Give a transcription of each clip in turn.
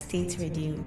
Estate Radio.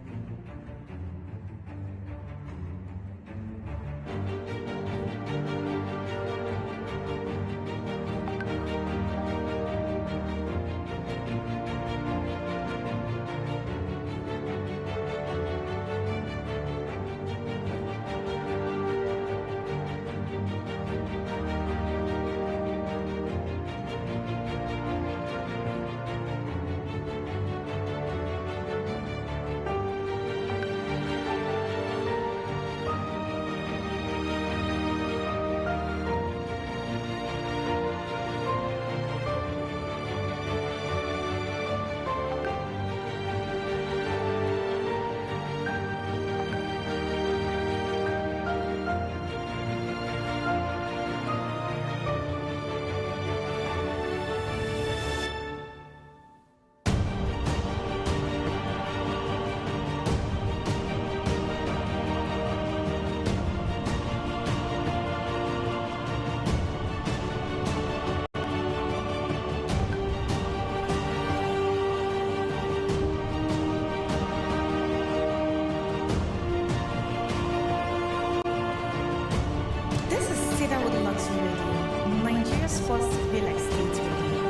This is Cedarwood Luxury Radio, Nigeria's first real estate radio.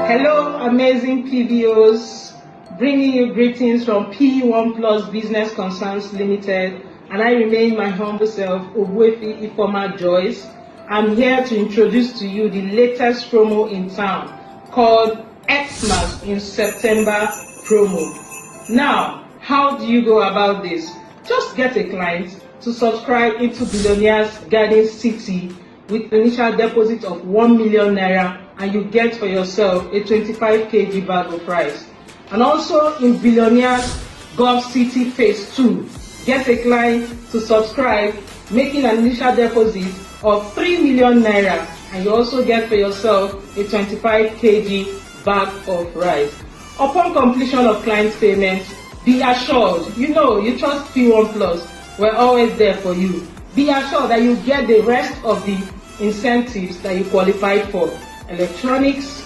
Hello, amazing PBOs, bringing you greetings from P1 Plus Business Concerns Limited, and I remain my humble self, Ogbuefi Ifeoma Joyce. I'm here to introduce to you the latest promo in town called Xmas in September promo. Now, how do you go about this? Just get a client to subscribe into Billionaires Garden City with initial deposit of 1 million naira, and you get for yourself a 25 kg bag of rice. And also in Billionaires Gulf City Phase 2, get a client to subscribe, making an initial deposit of 3 million naira, and you also get for yourself a 25 kg bag of rice. Upon completion of client payment, be assured, you trust P1 Plus, we're always there for you. Be assured that you get the rest of the incentives that you qualified for. Electronics,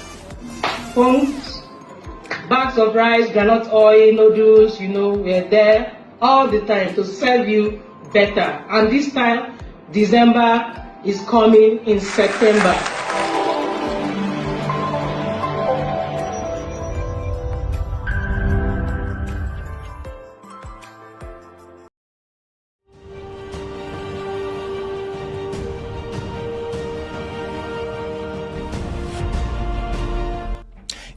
phones, bags of rice, groundnut oil, noodles, we're there all the time to serve you better. And this time, December is coming in September.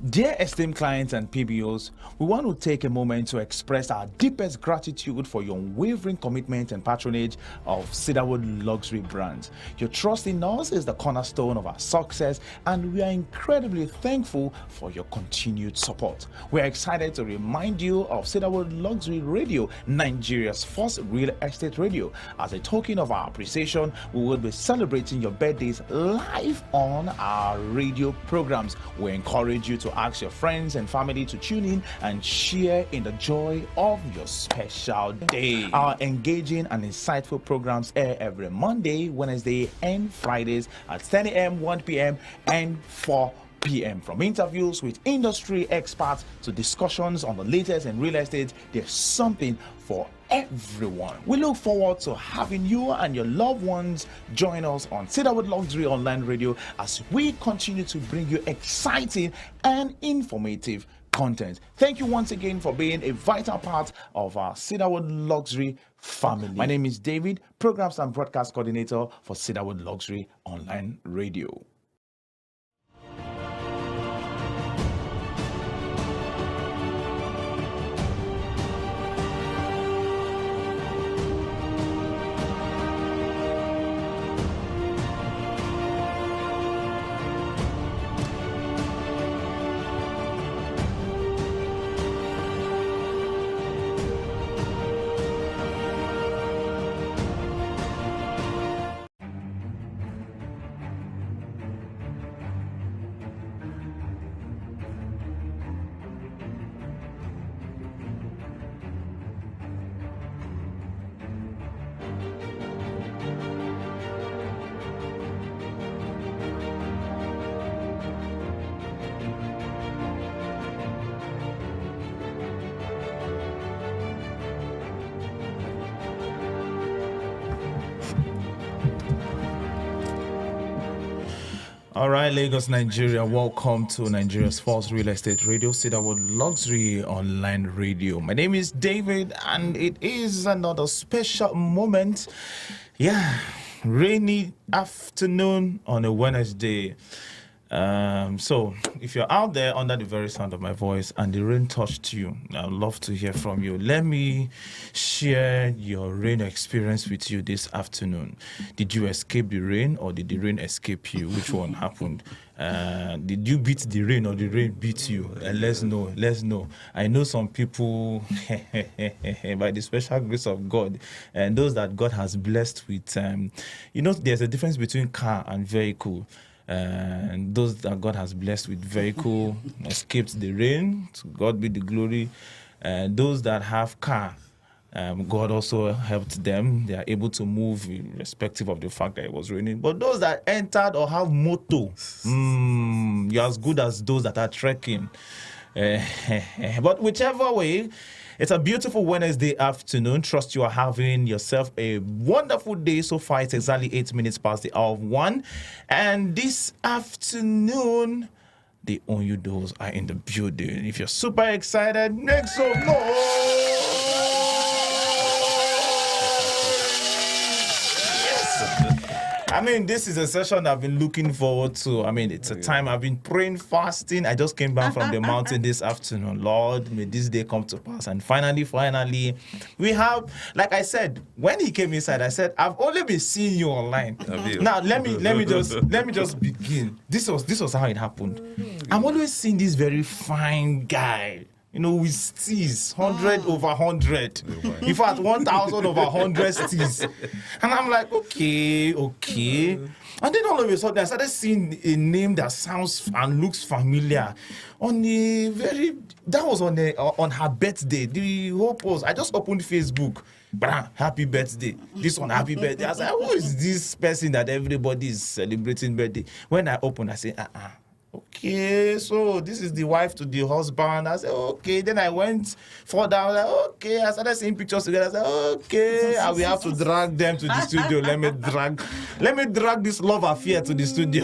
Dear esteemed clients and PBOs, we want to take a moment to express our deepest gratitude for your unwavering commitment and patronage of Cedarwood Luxury Brands. Your trust in us is the cornerstone of our success, and we are incredibly thankful for your continued support. We are excited to remind you of Cedarwood Luxury Radio, Nigeria's first real estate radio. As a token of our appreciation, we will be celebrating your birthdays live on our radio programs. We encourage you to ask your friends and family to tune in and share in the joy of your special day. Our engaging and insightful programs air every Monday, Wednesday, and Fridays at 10 a.m., 1 p.m., and 4 p.m. From interviews with industry experts to discussions on the latest in real estate, there's something for everyone. We look forward to having you and your loved ones join us on Cedarwood Luxury Online Radio as we continue to bring you exciting and informative content. Thank you once again for being a vital part of our Cedarwood Luxury family. My name is David, Programs and Broadcast Coordinator for Cedarwood Luxury Online Radio. All right, Lagos, Nigeria. Welcome to Nigeria's first real estate radio, Cedarwood Luxury Online Radio. My name is David, and it is another special moment. Yeah, rainy afternoon on a Wednesday. So if you're out there under the very sound of my voice and the rain touched you, I'd love to hear from you. Let me share your rain experience with you this afternoon. Did you escape the rain, or did the rain escape you? Which one happened? Did you beat the rain, or the rain beat you? Let's know. I know some people, by the special grace of God, and those that God has blessed with, there's a difference between car and vehicle. And those that God has blessed with vehicle escaped the rain. To God be the glory. Those that have car, God also helped them. They are able to move irrespective of the fact that it was raining. But those that entered or have motor, you're as good as those that are trekking. But whichever way, it's a beautiful Wednesday afternoon. Trust you are having yourself a wonderful day. So far, it's exactly 8 minutes past the hour of 1. And this afternoon, the Onyudos are in the building. If you're super excited, make some noise. I mean, this is a session I've been looking forward to. I mean, it's a time I've been praying, fasting. I just came back from the mountain this afternoon. Lord, may this day come to pass. And finally, we have, like I said, when he came inside, I said, I've only been seeing you online. Now, let me just begin. This was how it happened. I'm always seeing this very fine guy, with steez, 100 over 100. In fact, 1,000 over 100 steez. And I'm like, okay. And then all of a sudden, I started seeing a name that sounds and looks familiar. That was on her birthday. The whole post, I just opened Facebook. Happy birthday. This one, happy birthday. I was like, who is this person that everybody is celebrating birthday? When I opened, I said, okay, so this is the wife to the husband. I said, okay. Then I went further. I was like, okay. I started seeing pictures together. I said, okay. I will have to drag them to the studio. Let me drag this love affair to the studio.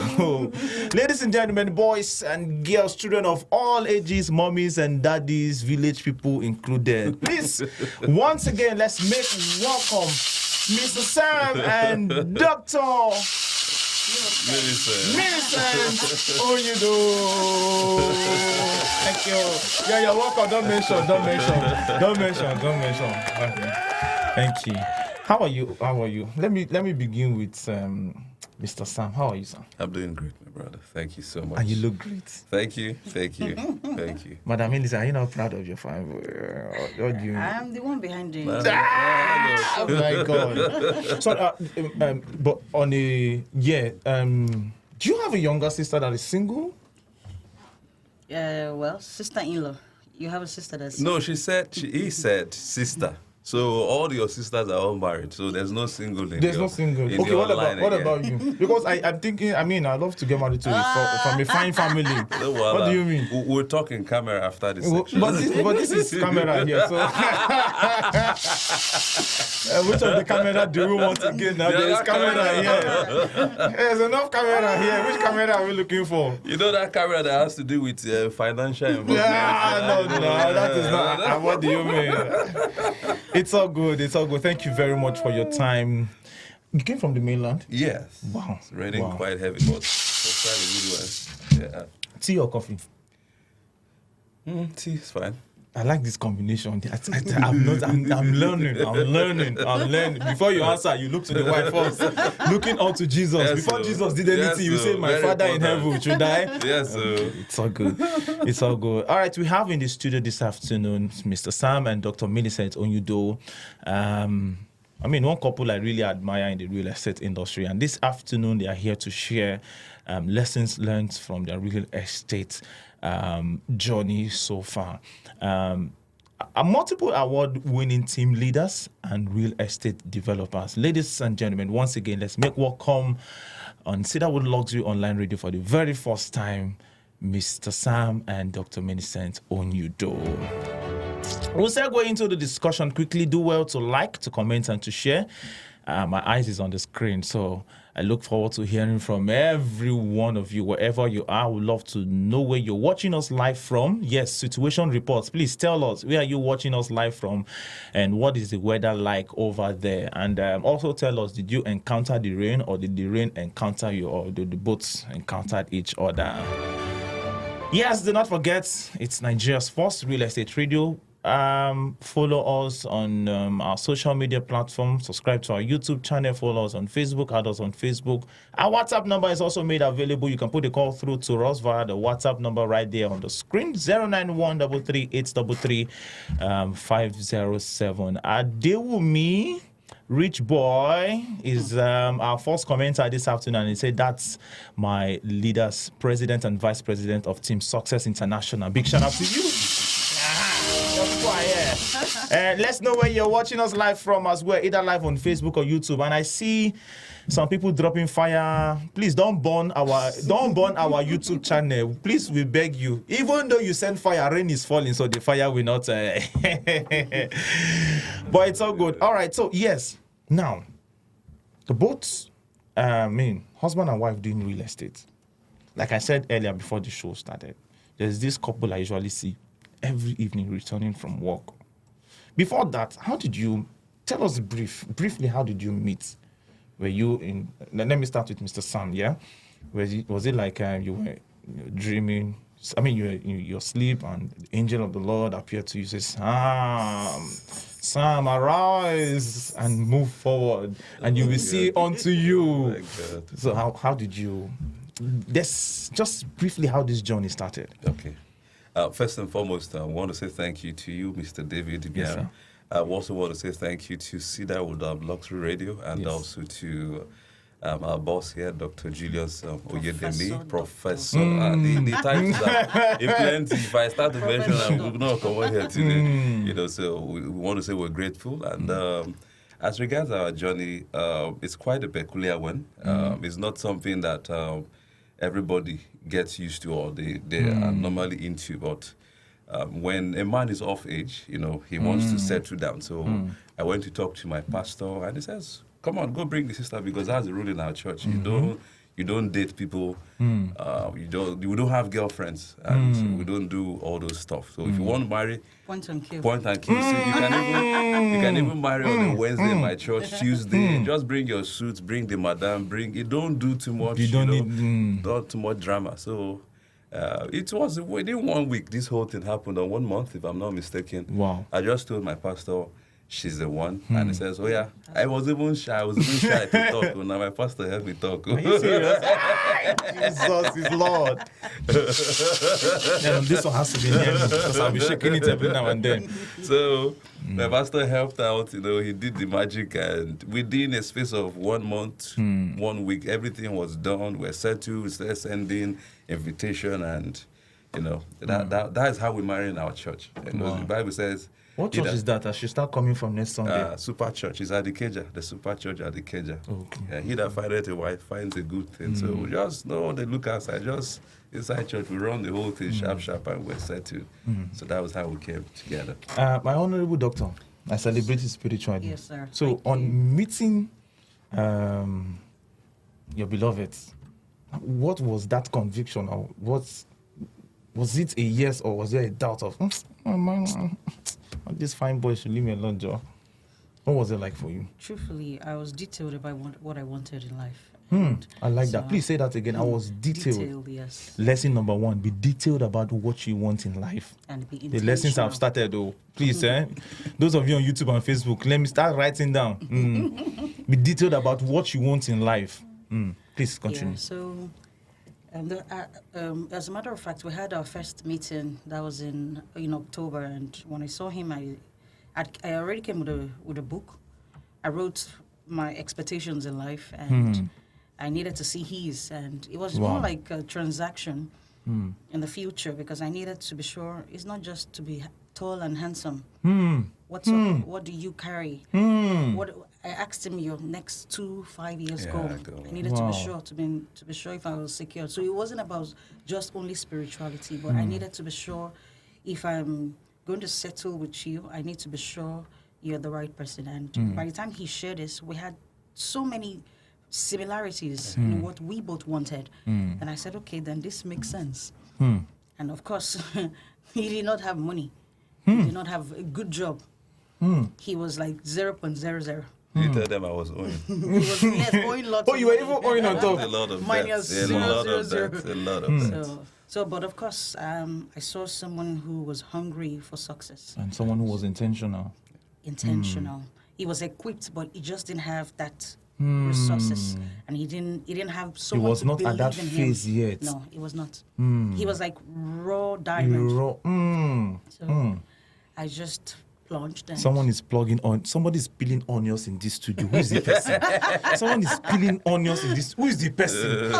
Ladies and gentlemen, boys and girls, children of all ages, mommies and daddies, village people included. Please, once again, let's make welcome Mr. Sam and Dr. Millicent, Onyudo. Thank you. Yeah, you're welcome. Don't mention. Okay. Thank you. How are you? Let me begin with Mr. Sam. How are you, Sam? I'm doing great, my brother. Thank you so much. And you look great. Thank you. Madam Millicent, are you not proud of your family? What do you mean? I'm the one behind you. Oh my God. So, but on do you have a younger sister that is single? Well, sister-in-law. You have a sister that's... No, he said sister. So all your sisters are all married. So there's no single in There's no single. Okay, what about you? Because I'm thinking, I'd love to get married to from a fine family. What do you mean? We'll talk in camera after this section. But this is camera here. So which of the camera do we want to get now? There's camera here. There's enough camera here. Which camera are we looking for? You know that camera that has to do with financial involvement? No, that is not. What do you mean? It's all good. Thank you very much for your time. You came from the mainland? Yes. Wow. It's raining quite heavy, but it's quite a good one. Yeah. Tea or coffee? Tea is fine. I like this combination. I'm learning. Before you answer, you look to the wife first. Looking up to Jesus. Yes, Before sir. Jesus did anything, you say, my Father in heaven, should I? Yes, sir. It's all good. All right, we have in the studio this afternoon Mr. Sam and Dr. Millicent Onyudo. One couple I really admire in the real estate industry. And this afternoon, they are here to share lessons learned from their real estate journey so far. Multiple award-winning team leaders and real estate developers. Ladies and gentlemen, once again, let's make welcome on Cedarwood Luxury Online Radio for the very first time, Mr. Sam and Dr. Millicent Onyudo. We'll start going into the discussion quickly. Do well to like, to comment, and to share. My eyes is on the screen, so I look forward to hearing from every one of you, wherever you are. I would love to know where you're watching us live from. Yes, situation reports. Please tell us, where are you watching us live from, and what is the weather like over there? And also tell us, did you encounter the rain, or did the rain encounter you, or did the boats encounter each other? Yes, do not forget, it's Nigeria's first real estate radio. Follow us on our social media platforms. Subscribe to our YouTube channel. Follow us on Facebook. Add us on Facebook. Our WhatsApp number is also made available. You can put a call through to us via the WhatsApp number right there on the screen: 09133833507. Adewumi Rich Boy is our first commenter this afternoon, and he said, that's my leaders, president and vice president of Team Success International. Big shout out to you. Let's know where you're watching us live from as well, either live on Facebook or YouTube. And I see some people dropping fire. Please don't burn our YouTube channel. Please, we beg you. Even though you send fire, rain is falling, so the fire will not. But it's all good. All right. So yes, now the both, husband and wife doing real estate. Like I said earlier before the show started, there's this couple I usually see every evening returning from work. Before that, how did you tell us briefly? How did you meet? Were you in? Let me start with Mr. Sam. Yeah, was it like you were dreaming? I mean, you were in your sleep, and the angel of the Lord appeared to you, says, Sam, arise and move forward, and you will see unto you. So how did you? Just briefly how this journey started. Okay. First and foremost, I want to say thank you to you, Mr. David. Yes, sir. I also want to say thank you to Cedarwood Luxury Radio, and also to our boss here, Dr. Julius Oyedemi, Professor. The titles are in plenty. If I start to mention, I will not come on here today. So we want to say we're grateful. And as regards our journey, it's quite a peculiar one. It's not something that everybody gets used to, or they are normally into. But when a man is of age, he wants to settle down. So I went to talk to my pastor, and he says, come on, go bring the sister, because that's the rule in our church. You don't date people. We don't have girlfriends, and we don't do all those stuff. So if you want to marry, Point and kill. So you can even marry on a Wednesday in my church, Tuesday. Just bring your suits, bring the madam, you don't do too much. You don't need not too much drama. So it was within 1 week. This whole thing happened, on 1 month, if I'm not mistaken. Wow! I just told my pastor, she's the one. And he says, oh yeah, I was even shy to talk. Now my pastor helped me talk. Are you serious? Jesus is Lord. This one has to be near me, because I'll be shaking it every now and then. So my pastor helped out, he did the magic, and within a space of 1 month, 1 week, everything was done. We're settled, we started sending invitation, and that is how we marry in our church. Wow. The Bible says, what church is that? I should start coming from next Sunday. Super Church is at the Keja. The Super Church at the Keja. Okay. He that findeth a wife finds a good thing. So we just know they look outside. Just inside church, we run the whole thing sharp, and we're settled. So that was how we came together. My honorable doctor, I celebrate you spiritually. Yes, sir. So on meeting your beloved, what was that conviction, or was it a yes, or was there a doubt of this fine boy should leave me alone, Joe? What was it like for you? Truthfully, I was detailed about what I wanted in life. I like that. Please say that again. I was detailed. Detailed, yes. Lesson number 1, be detailed about what you want in life. And be The lessons I've started, though. Please, those of you on YouTube and Facebook, let me start writing down. Be detailed about what you want in life. Please continue. Yeah, so, as a matter of fact, we had our first meeting that was in October, and when I saw him, I already came with a book. I wrote my expectations in life, and I needed to see his, and it was more like a transaction in the future, because I needed to be sure it's not just to be tall and handsome. What do you carry? I asked him your next 2-5 years goal. I needed to be sure if I was secure. So it wasn't about just only spirituality, but I needed to be sure if I'm going to settle with you, I need to be sure you're the right person. And by the time he shared this, we had so many similarities in what we both wanted. And I said, okay, then this makes sense. And of course, he did not have money. He did not have a good job. He was like 0.00. You tell them I was owing. He was owing lots. Oh, you were even owing on top. A lot of Minus debts. A lot of debts. A lot of debts. So, but of course, I saw someone who was hungry for success. And someone who was intentional. He was equipped, but he just didn't have that resources, and he didn't have someone. He was to not at believe that in phase him. yet. No, he was not. He was like raw diamond. So I just plunged. And Someone is plugging on. Somebody's peeling onions in this studio. Who is the person? Someone is peeling onions in this. Who is the person?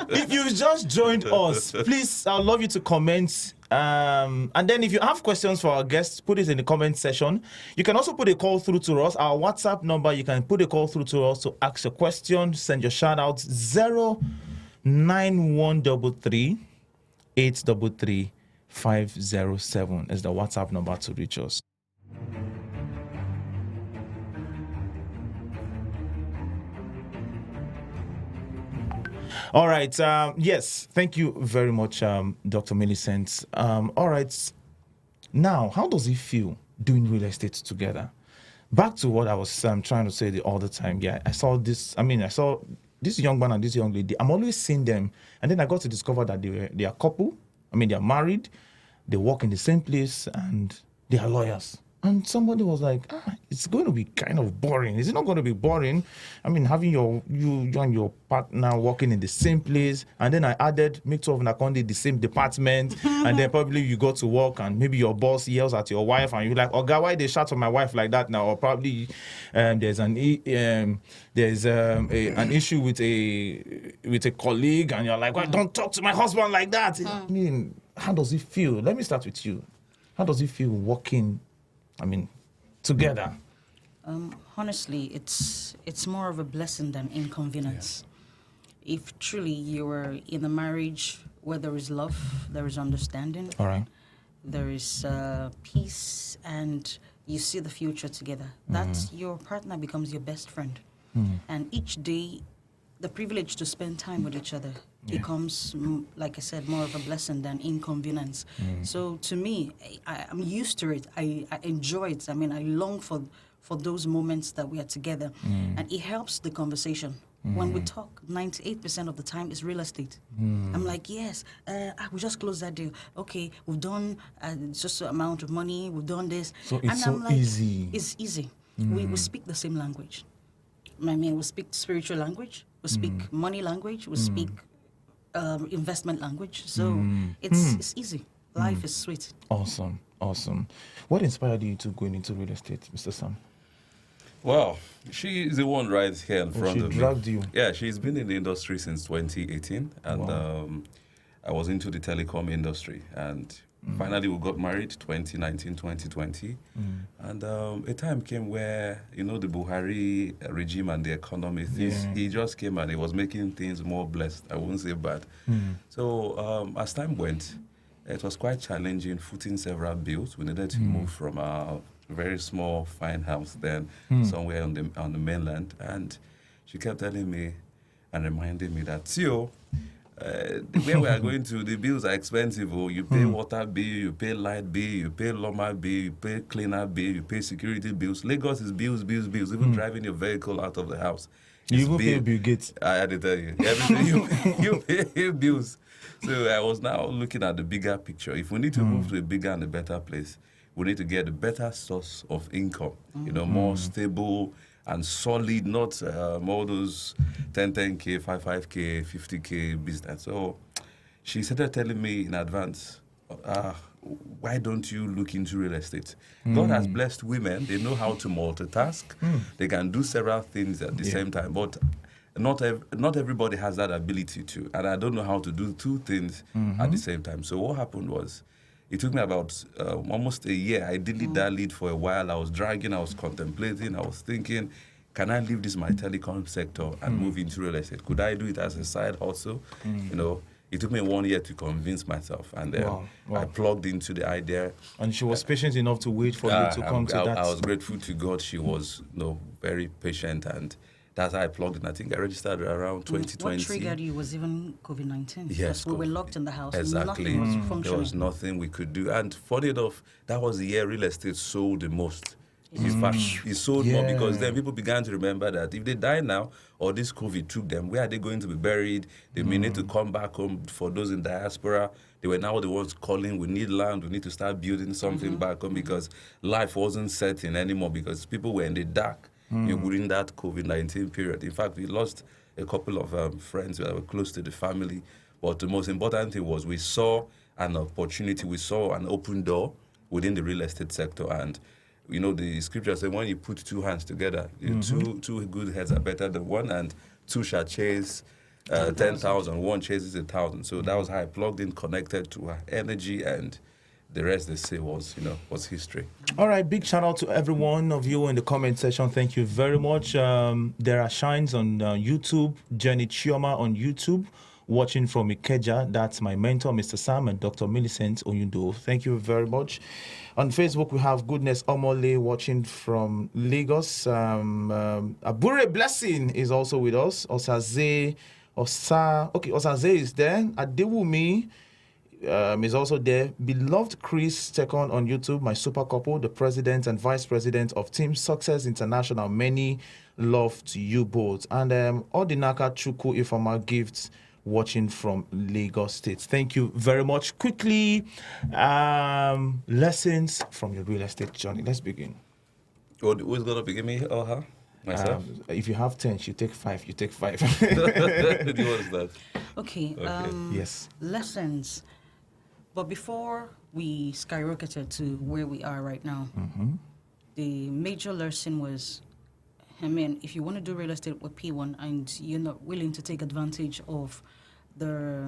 If you've just joined us, please, I'd love you to comment. And then if you have questions for our guests, put it in the comment section. You can also put a call through to us. Our WhatsApp number, you can put a call through to us to ask your question, send your shout outs 09133 833 507 is the WhatsApp number to reach us. All right. Yes. Thank you very much, Dr. Millicent. All right. Now, how does it feel doing real estate together? Back to what I was trying to say all the time. Yeah, I saw this young man and this young lady. I'm always seeing them. And then I got to discover that they are a couple. They're married. They work in the same place and they are lawyers. And somebody was like, it's going to be kind of boring. Is it not going to be boring? Having you and your partner working in the same place. And then I added, make two of them in the same department. And then probably you go to work and maybe your boss yells at your wife and you're like, oh, God, why they shout at my wife like that now? Or probably there's an issue with a colleague and you're like, well, don't talk to my husband like that. How does it feel? Let me start with you. How does it feel working together? Honestly, it's more of a blessing than inconvenience. Yeah. If truly you are in a marriage where there is love, there is understanding, all right, there is peace, and you see the future together, that your partner becomes your best friend. And each day, the privilege to spend time with each other becomes, like I said, more of a blessing than inconvenience. So to me, I'm used to it. I enjoy it. I long for those moments that we are together. And it helps the conversation. When we talk, 98% of the time is real estate. I'm like, yes, we just closed that deal. Okay, we've done just an amount of money. We've done this. So it's so easy. It's easy. We speak the same language. We speak spiritual language. We speak money language. We speak investment language. So it's easy. Life is sweet. Awesome. What inspired you to going into real estate, Mr. Sam? Well, she is the one right here in front of me. She dragged you. Yeah, she's been in the industry since 2018, and Wow. I was into the telecom industry, and finally we got married 2019, 2020, and a time came where the Buhari regime and the economy, he just came and he was making things more blessed. I wouldn't say bad. So as time went, it was quite challenging footing several bills. We needed to move from a very small, fine house then somewhere on the mainland. And she kept telling me and reminding me that, where we are going to, the bills are expensive. You pay water bill, you pay light bill, you pay lawma bill, you pay cleaner bill, you pay security bills. Lagos is bills. Even driving your vehicle out of the house. You even pay Bill Gates. I had to tell you. Everything you pay bills. So I was now looking at the bigger picture. If we need to move to a bigger and a better place, we need to get a better source of income, more stable and solid, not all those 10K, 5K, 50K business. So she started telling me in advance, why don't you look into real estate? God has blessed women. They know how to multitask. They can do several things at the same time. But not everybody has that ability to. And I don't know how to do two things at the same time. So what happened was, it took me about almost a year. I didn't that lead for a while. I was dragging, I was contemplating, I was thinking, can I leave this my telecom sector and move into real estate? Could I do it as a side hustle? It took me 1 year to convince myself, and then I plugged into the idea. And she was patient enough to wait for you to come to that. I was grateful to God. She was very patient, and that's how I plugged in. I think I registered around 2020. What triggered you was even COVID-19. Yes, Because we were locked in the house. Exactly. Nothing was functioning. There was nothing we could do. And funny enough, that was the year real estate sold the most. In fact, it sold more because then people began to remember that if they die now or this COVID took them, where are they going to be buried? They may need to come back home. For those in diaspora, they were now the ones calling, we need land, we need to start building something back home because life wasn't certain anymore because people were in the dark during that COVID-19 period. In fact, we lost a couple of friends that were close to the family. But the most important thing was we saw an opportunity, we saw an open door within the real estate sector. And you know, the scripture says when you put two hands together, two good heads are better than one, and two shall chase 10,000, one chases 1,000. So that was how I plugged in, connected to her energy, and the rest they say was history. All right, big shout out to every one of you in the comment section. Thank you very much. There are shines on YouTube, Jenny Chioma on YouTube, watching from Ikeja. That's my mentor, Mr. Sam, and Dr. Millicent Oyundo. Thank you very much. On Facebook, we have Goodness Omole watching from Lagos. Abure Blessing is also with us. Osaze is there. Adewumi is also there. Beloved Chris second on YouTube, my super couple, the president and vice president of Team Success International. Many love to you both. And Odinaka Chuku Ifama Gifts watching from Lagos State. Thank you very much. Quickly, lessons from your real estate journey. Let's begin. Who's going to begin, me or her? Myself? If you have 10, you take 5. You take 5. What is that? Okay. Yes. Lessons. But before we skyrocketed to where we are right now, the major lesson was, I mean, if you want to do real estate with P1 and you're not willing to take advantage of the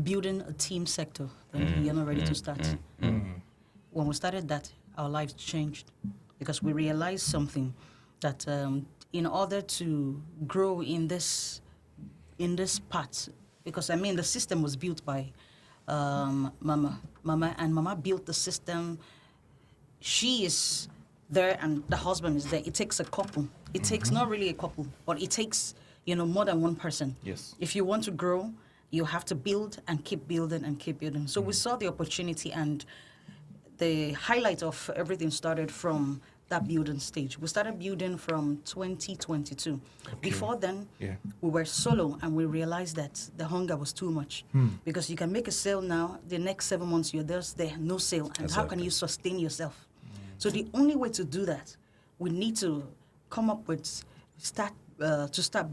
building a team sector, then you're not ready to start. When we started that, our lives changed because we realized something, that in order to grow in this part, because I mean the system was built by Mama, and Mama built the system. She is there and the husband is there. It takes a couple. It takes not really a couple, but it takes, you know, more than one person. Yes. If you want to grow, you have to build and keep building and keep building. So we saw the opportunity, and the highlight of everything started from that building stage. We started building from 2022. Okay. Before then, we were solo, and we realized that the hunger was too much. Because you can make a sale now, the next 7 months you're there, no sale. And how can you sustain yourself? So the only way to do that, we need to come up with, start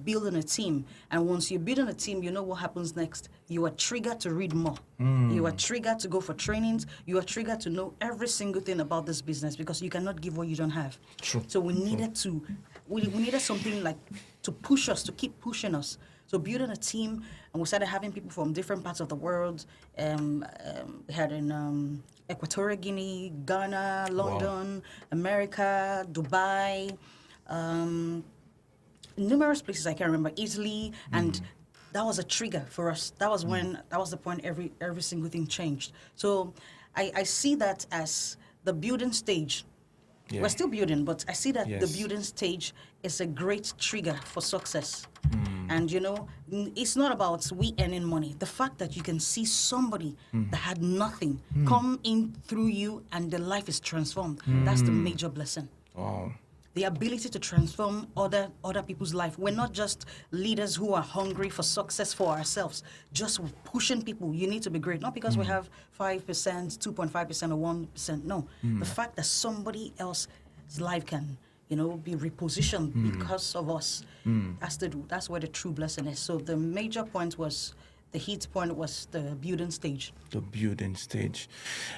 building a team. And once you're building a team, you know what happens next. You are triggered to read more. You are triggered to go for trainings. You are triggered to know every single thing about this business, because you cannot give what you don't have. True. So we needed we needed something like to push us, to keep pushing us. So building a team, and we started having people from different parts of the world. We had in Equatorial Guinea, Ghana, London, America, Dubai, numerous places I can remember, Italy, and that was a trigger for us. That was that was the point every single thing changed. So I see that as the building stage. Yeah. We're still building, but I see that the building stage is a great trigger for success. And, you know, it's not about we earning money. The fact that you can see somebody that had nothing come in through you and their life is transformed, that's the major blessing. Wow. The ability to transform other people's life. We're not just leaders who are hungry for success for ourselves, just pushing people. You need to be great. Not because we have 5%, 2.5% or 1%. No. The fact that somebody else's life can, you know, be repositioned because of us. That's where the true blessing is. So the major point was, the heat point was the building stage. The building stage.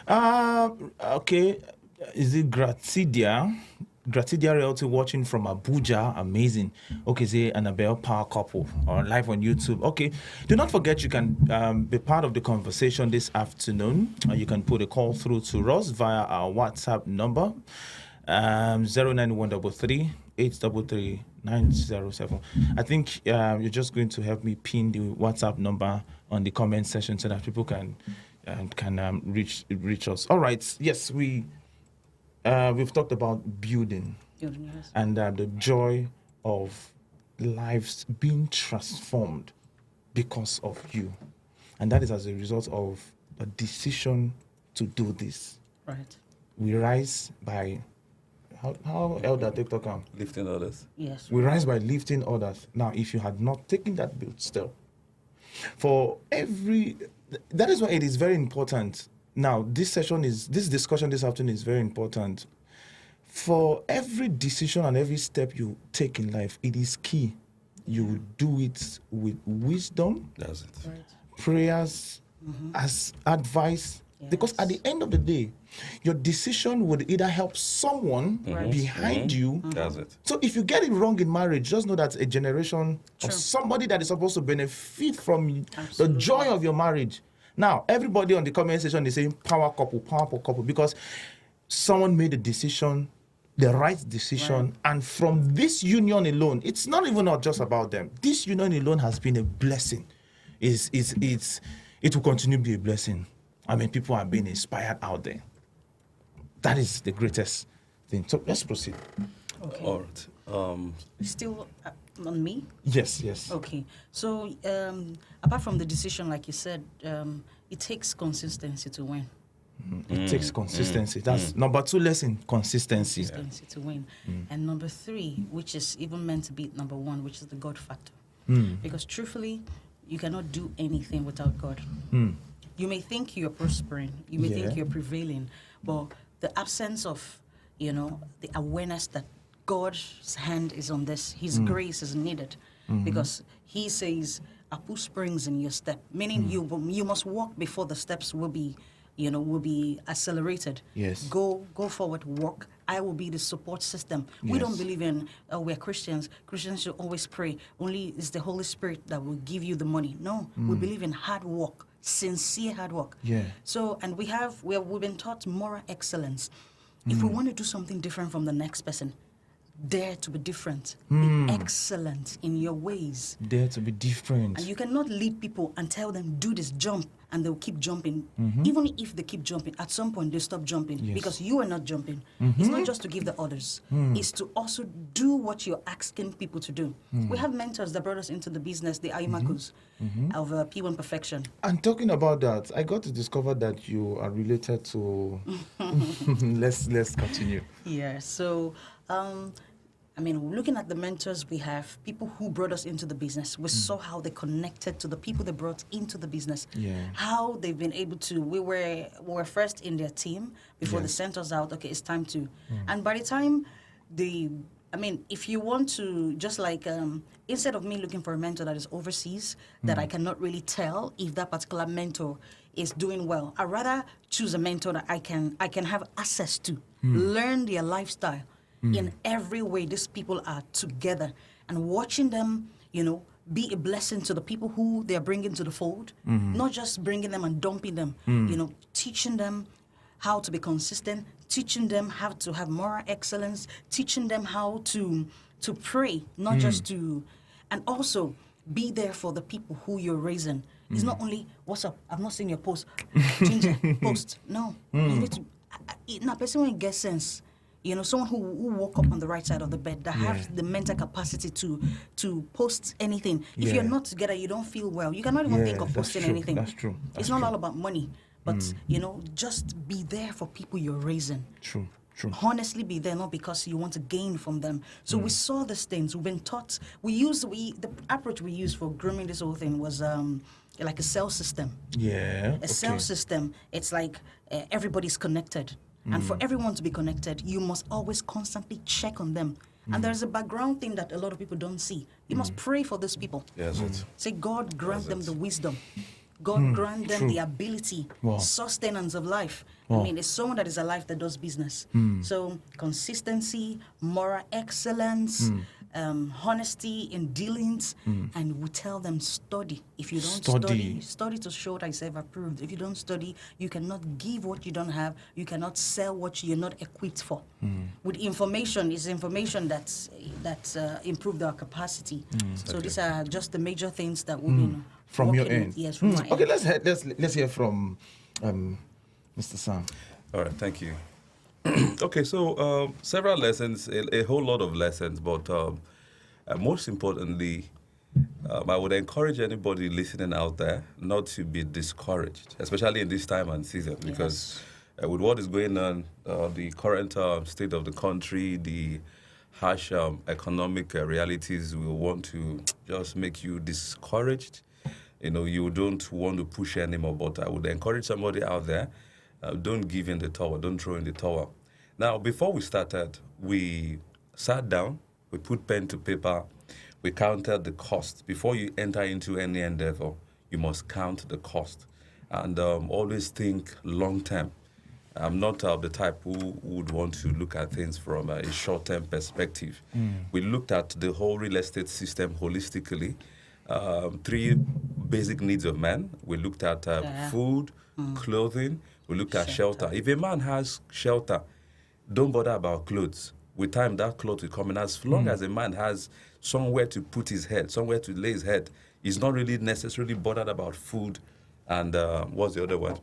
Okay. Is it Gratidia Realty watching from Abuja? Amazing. Okay, say Annabelle Power Couple or live on YouTube. Okay, do not forget you can be part of the conversation this afternoon. You can put a call through to us via our WhatsApp number 09133 833 907. I think you're just going to help me pin the WhatsApp number on the comment section so that people can reach us. All right. Yes, we've talked about building, Yes. and the joy of lives being transformed because of you. And that is as a result of a decision to do this. Right. We rise by, how elder TikTok come? Lifting others. Yes. We rise by lifting others. Now, if you had not taken that build step, that is why it is very important. Now, this discussion this afternoon is very important. For every decision and every step you take in life, it is key. You do it with wisdom. That's it. Right. Prayers, as advice. Yes. Because at the end of the day, your decision would either help someone behind you. That's it. So if you get it wrong in marriage, just know that a generation of somebody that is supposed to benefit from the joy of your marriage. Now, everybody on the comment section is saying power couple, because someone made a decision, the right decision, and from this union alone, it's not just about them. This union alone has been a blessing. It will continue to be a blessing. I mean, people are being inspired out there. That is the greatest thing. So let's proceed. Okay. All right. Still on me? Yes. Okay. So apart from the decision, like you said, it takes consistency to win. It takes consistency. That's number 2 lesson, consistency. Consistency to win. And number 3, which is even meant to be number 1, which is the God factor. Because truthfully, you cannot do anything without God. You may think you're prospering, you may think you're prevailing, but the absence of, the awareness that God's hand is on this, His grace is needed, because He says, "I put springs in your step," meaning you must walk before the steps will be accelerated. Yes. Go forward, walk. I will be the support system. We don't believe in, we're Christians. Christians should always pray. Only it's the Holy Spirit that will give you the money. No, we believe in hard work, sincere hard work. Yeah. So, and we've been taught moral excellence. If we want to do something different from the next person, dare to be different. Be excellent in your ways. Dare to be different. And you cannot lead people and tell them, do this, jump, and they'll keep jumping. Even if they keep jumping, at some point they stop jumping because you are not jumping. It's not just to give the orders. It's to also do what you're asking people to do. We have mentors that brought us into the business, the Aimakus of P1 Perfection. And talking about that, I got to discover that you are related to... let's continue. Yeah, so... looking at the mentors we have, people who brought us into the business, we saw how they connected to the people they brought into the business. Yeah. How they've been able to, we were first in their team before they sent us out, okay, it's time to. And by the time if you want to, just like, instead of me looking for a mentor that is overseas, that I cannot really tell if that particular mentor is doing well, I'd rather choose a mentor that I can have access to, learn their lifestyle. In every way, these people are together, and watching them, be a blessing to the people who they are bringing to the fold, not just bringing them and dumping them, teaching them how to be consistent, teaching them how to have moral excellence, teaching them how to pray, not just to, and also be there for the people who you're raising. It's not only, what's up, I've not seen your post, change it, post. No, you need to, now person will get sense. Someone who woke up on the right side of the bed, that has the mental capacity to post anything. If you're not together, you don't feel well. You cannot even think of posting anything. That's true. It's not all about money, but, just be there for people you're raising. True. Honestly be there, not because you want to gain from them. So we saw these things. We've been taught. The approach we used for grooming this whole thing was like a cell system. Yeah. A cell system. It's like everybody's connected. And for everyone to be connected, you must always constantly check on them. And there's a background thing that a lot of people don't see. You must pray for these people. Yes, Say, God grant them the wisdom. God grant them the ability, sustenance of life. It's someone that is alive that does business. So consistency, moral excellence, honesty in dealings, and we tell them study. If you don't study to show thyself approved. If you don't study, you cannot give what you don't have. You cannot sell what you're not equipped for. With information, it's information that's improved our capacity. So these are just the major things that we've been from your end. Yes, from my end. Okay, let's hear from Mr. Sam. All right, thank you. Okay, so several lessons, a whole lot of lessons, but Most importantly, I would encourage anybody listening out there not to be discouraged, especially in this time and season, because with what is going on, the current state of the country, the harsh economic realities will want to just make you discouraged. You know, you don't want to push anymore, but I would encourage somebody out there, don't give in the towel, don't throw in the towel. Now, before we started, we sat down, we put pen to paper, we counted the cost. Before you enter into any endeavor, you must count the cost. And always think long term. I'm not the type who would want to look at things from a short-term perspective. We looked at the whole real estate system holistically. 3 basic needs of man. We looked at food, clothing. We looked at shelter. If a man has shelter, don't bother about clothes. With time, that clothes will come in. As long as a man has somewhere to put his head, somewhere to lay his head, he's not really necessarily bothered about food and what's the other one?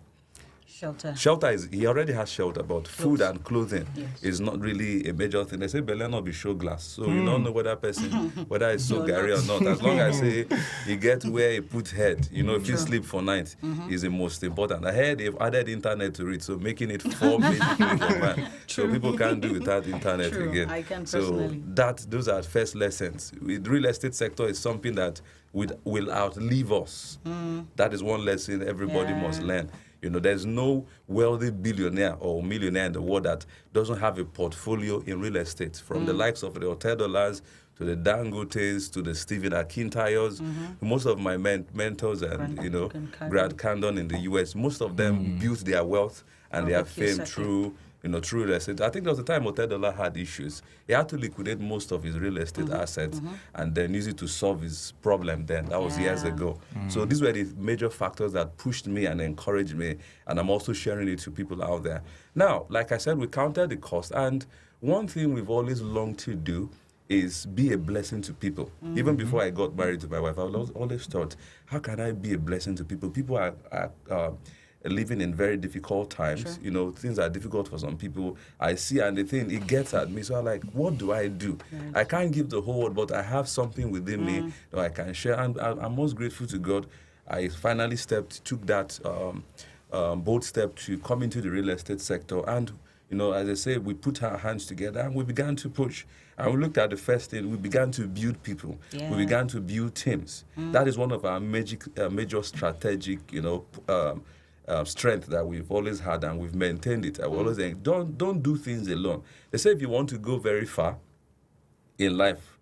Shelter. Shelter is, he already has shelter, but food and clothing is not really a major thing. They say Belen not be show glass, so you don't know whether person, whether it's so Gary or not. As long as he gets where he puts head, you know, if you sleep for night is the most important. I heard they've added internet to it, so making it 4 basic things for man. So people can't do without internet again. I can personally. So those are first lessons. With real estate sector is something that will outlive us. That is one lesson everybody must learn. You know, there's no wealthy billionaire or millionaire in the world that doesn't have a portfolio in real estate, from the likes of the Hotel Dollars to the Dangotes to the Stephen Akintayos. Most of my mentors and, you know, Grant Candon in the US, most of them built their wealth and their fame through real estate. I think there was a time Hotel Dollar had issues. He had to liquidate most of his real estate assets and then use it to solve his problem then. That was years ago. So these were the major factors that pushed me and encouraged me, and I'm also sharing it to people out there. Now, like I said, we counted the cost, and one thing we've always longed to do is be a blessing to people. Even before I got married to my wife, I always thought, how can I be a blessing to people? People are living in very difficult times. You know, things are difficult for some people. I see, and the thing, it gets at me. So I'm like, what do I do? I can't give the whole world, but I have something within me that I can share. And I'm most grateful to God. I finally took that bold step to come into the real estate sector. And, you know, as I say, we put our hands together and we began to push. And we looked at the first thing, we began to build people. We began to build teams. That is one of our major strategic, you know, strength that we've always had, and we've maintained it. I will always say, don't do things alone. They say if you want to go very far in life,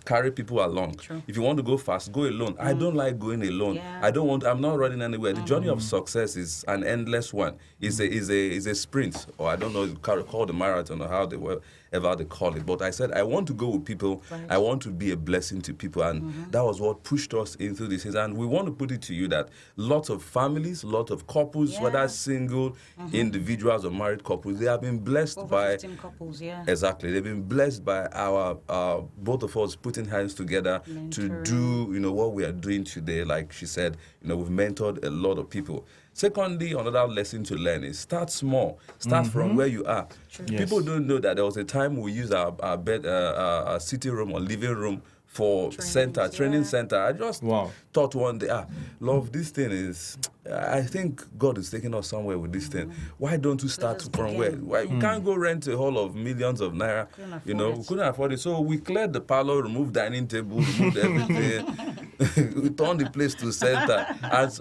carry people along. If you want to go fast, go alone. I don't like going alone. I'm not running anywhere. The journey of success is an endless one. It's a sprint, or I don't know, call the marathon or however they call it. But I said, I want to go with people. I want to be a blessing to people. And that was what pushed us into this. And we want to put it to you that lots of families, lots of couples, whether single, individuals or married couples, they have been blessed by 15 couples, Exactly. They've been blessed by our both of us putting hands together to do, you know, what we are doing today. Like she said, you know, we've mentored a lot of people. Secondly, another lesson to learn is start small. Start from where you are. People don't know that there was a time we used our bed, our sitting room or living room for training center. I just thought one day, love, this thing is, I think God is taking us somewhere with this thing. Why don't you start from where? Why we can't go rent a hall of millions of naira? You know, we couldn't afford it. So we cleared the parlor, removed dining table, removed everything. We turned the place to center.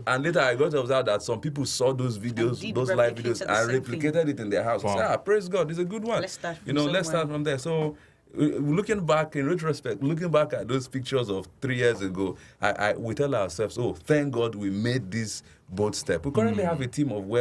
And later I got to observe that some people saw those videos, those live videos, and replicated it in their house. Said, praise God, it's a good one. Let's start from there. So looking back, in retrospect, looking back at those pictures of 3 years ago, we tell ourselves, thank God we made this bold step. We currently have a team of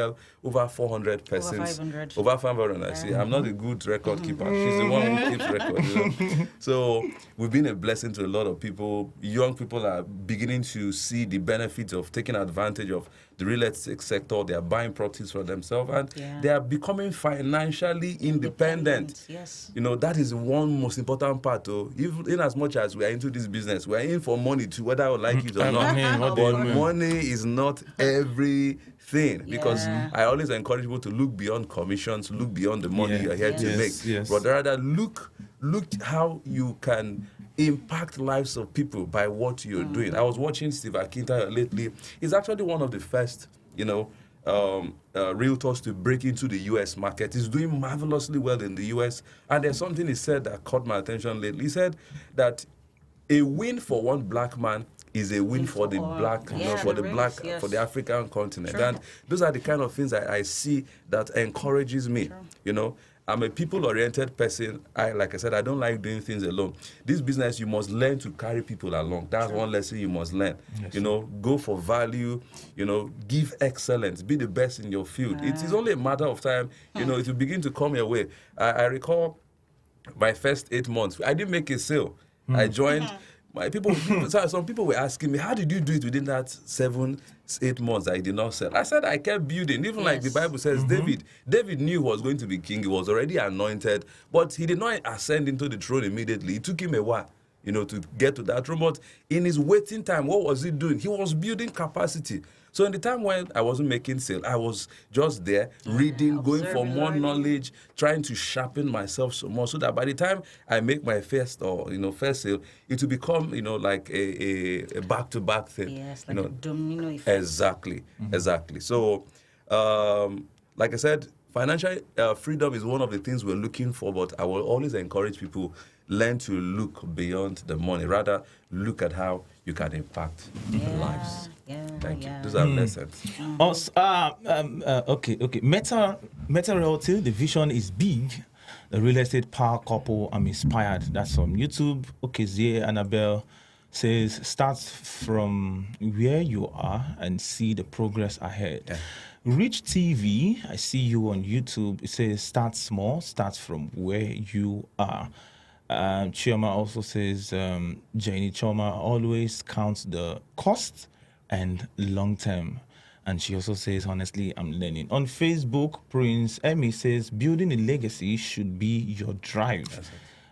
over 400 persons. Over 500, I see. I'm not a good record keeper. She's the one who keeps record. You know? So we've been a blessing to a lot of people. Young people are beginning to see the benefits of taking advantage of the real estate sector. They are buying properties for themselves, and they are becoming financially independent. Yes. You know, that is one most important part. In as much as we are into this business, we are in for money too, whether I like it or not. But money is not everything, because I always encourage people to look beyond commissions, look beyond the money you're here to make, but rather look how you can impact lives of people by what you're doing. I was watching Steve Akintayo lately. He's actually one of the first, realtors to break into the U.S. market. He's doing marvelously well in the U.S. And there's something he said that caught my attention lately. He said that a win for one black man is a win for the black, for the African continent. Sure. And those are the kind of things I see that encourages me. Sure. I'm a people-oriented person. Like I said, I don't like doing things alone. This business, you must learn to carry people along. That's one lesson you must learn. Yes. Go for value, give excellence, be the best in your field. It is only a matter of time, it will begin to come your way. I recall my first 8 months, I didn't make a sale. I joined. Some people were asking me, how did you do it within that 7-8 months I did not sell? I said I kept building. Even like the Bible says, David knew he was going to be king. He was already anointed, but he did not ascend into the throne immediately. It took him a while, to get to that throne. But in his waiting time, what was he doing? He was building capacity. So in the time when I wasn't making sale, I was just there reading, going for more knowledge, trying to sharpen myself some more, so that by the time I make my first sale, it will become like a back-to-back thing. Yes, like a domino effect. Exactly. So, like I said, financial freedom is one of the things we're looking for, but I will always encourage people, learn to look beyond the money. Rather, look at how you can impact lives. Thank you. Those are lessons. Okay. Meta Realty, the vision is big. The real estate power couple, I'm inspired. That's on YouTube. Okay, Zia Annabelle says, start from where you are and see the progress ahead. Yeah. Rich TV, I see you on YouTube. It says, start small, start from where you are. Chioma also says, Janie Choma always counts the cost and long term. And she also says, honestly, I'm learning. On Facebook, Prince Emmy says, building a legacy should be your drive.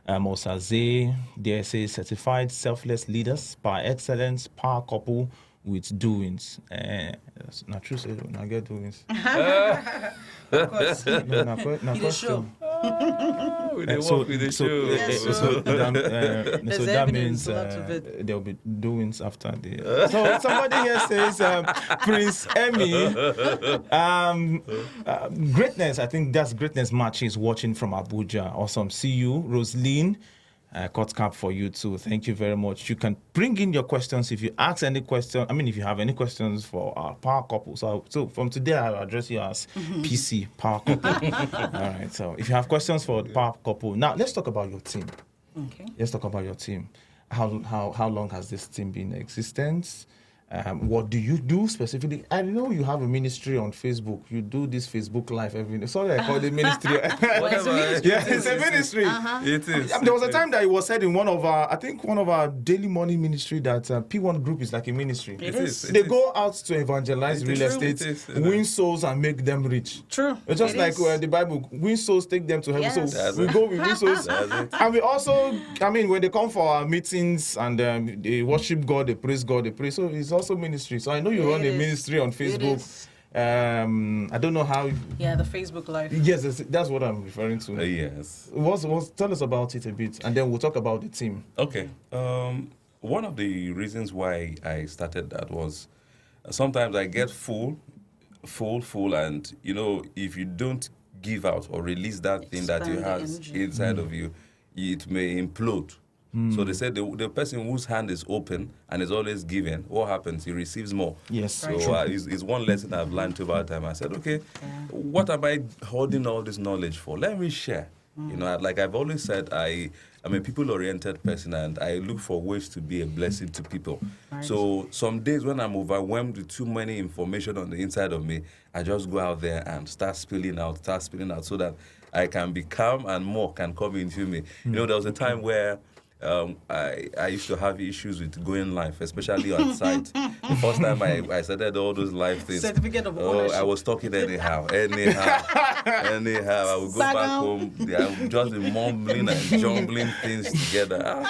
Osaze there says, certified selfless leaders by excellence, power couple with doings. That's not true, so I get doings. Of course. No, show. We didn't work with the show. So that means there'll be doings after the. So somebody here says, Prince Emmy, greatness. I think that's greatness match is watching from Abuja. Awesome. See you, Roseline. Cut cap for you too. Thank you very much. You can bring in your questions if you ask any question. If you have any questions for our power couple. So from today, I'll address you as PC power couple. All right. So if you have questions for the power couple, now let's talk about your team. Okay. Let's talk about your team. How long has this team been in existence? What do you do specifically? I know you have a ministry on Facebook. You do this Facebook Live every day. Sorry, I call it ministry. It's a ministry. It is. There was a time that it was said in one of our daily morning ministry that P1 Group is like a ministry. It is. They go out to evangelize real estate, win souls and make them rich. True. It's just like the Bible, win souls, take them to heaven. Yes. So we go with win souls. And we also, when they come for our meetings and they worship God, they praise God, they pray. So it's also ministry. So I know you run a ministry on Facebook. I don't know how. Yeah, the Facebook Live. Yes, that's what I'm referring to. Yes. Tell us about it a bit, and then we'll talk about the team. Okay. One of the reasons why I started that was sometimes I get full, and if you don't give out or release that thing that you have inside of you, it may implode. So they said the person whose hand is open and is always giving, what happens? He receives more. Yes. So it's one lesson I've learned over time. I said, okay, what am I holding all this knowledge for? Let me share. Like I've always said, I'm a people-oriented person and I look for ways to be a blessing to people. Right. So some days when I'm overwhelmed with too many information on the inside of me, I just go out there and start spilling out so that I can be calm and more can come into me. There was a time where I used to have issues with going live, especially on site. The first time I started all those live things, certificate of ownership. I was talking anyhow. I would go back home. I would just be mumbling and jumbling things together.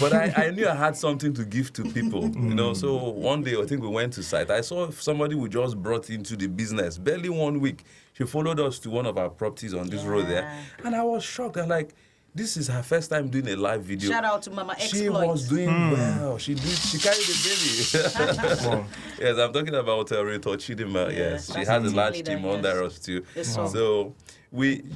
But I knew I had something to give to people, So one day I think we went to site. I saw somebody who just brought into the business barely 1 week. She followed us to one of our properties on this road there, and I was shocked. I'm like, This is her first time doing a live video. Shout out to Mama Exploit. She was doing well. She carried the baby. Yes, I'm talking about Rito Chidima. Yes, she has a large team under us too. So